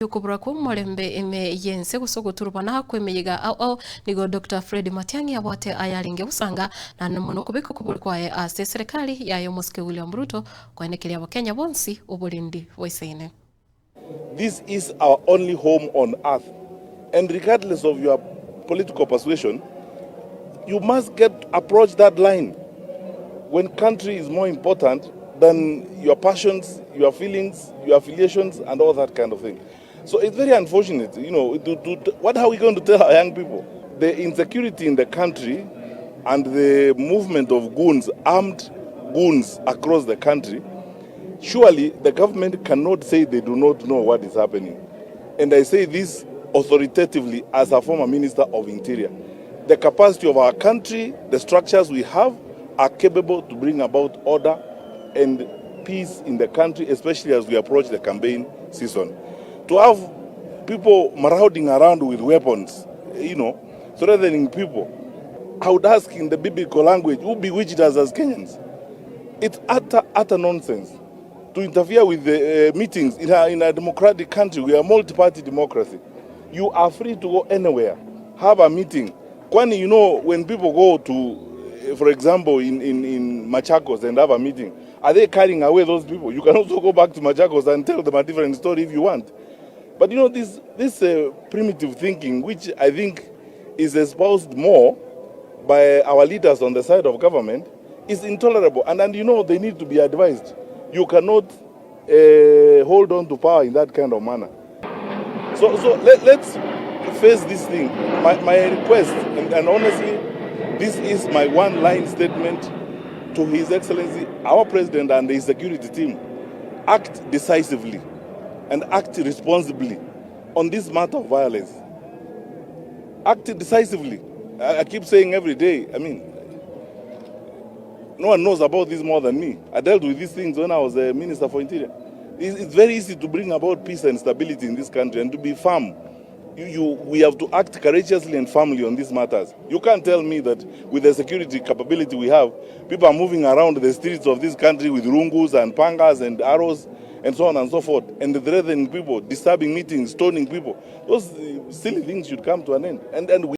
Yukubura ku molembe eme yense gusogo turubana kwemeyiga au nigo Dr. Fred Matiang'i abote ayalinge usanga na nomuno kubiko kubulkwaye ase serikali yayo Muske William Ruto kwanekelya abakenya bonsi obulindi voiceine. This is our only home on earth, and regardless of your political persuasion, you must approach that line. When country is more important than your passions, your feelings, your affiliations, and all that kind of thing. So it's very unfortunate, what are we going to tell our young people? The insecurity in the country and the movement of goons, armed goons across the country, surely the government cannot say they do not know what is happening. And I say this authoritatively as a former Minister of Interior. The capacity of our country, the structures we have, are capable to bring about order and peace in the country, especially as we approach the campaign season. To have people marauding around with weapons, threatening people, I would ask in the biblical language, who bewitched us as Kenyans? It's utter nonsense to interfere with the meetings in a democratic country. We are a multi-party democracy. You are free to go anywhere, have a meeting. When people go to, for example, in Machakos and have a meeting, are they carrying away those people? You can also go back to Machakos and tell them a different story if you want. But this primitive thinking, which I think is espoused more by our leaders on the side of government, is intolerable. And they need to be advised. You cannot hold on to power in that kind of manner. So let's face this thing. My request, and honestly, this is my one-line statement to His Excellency, our President and the security team. Act decisively and act responsibly on this matter of violence. Act decisively. I keep saying every day, no one knows about this more than me. I dealt with these things when I was a Minister for Interior. It's very easy to bring about peace and stability in this country and to be firm. We have to act courageously and firmly on these matters. You can't tell me that with the security capability we have, people are moving around the streets of this country with rungus and pangas and arrows and so on and so forth, and threatening people, disturbing meetings, stoning people. Those silly things should come to an end. And we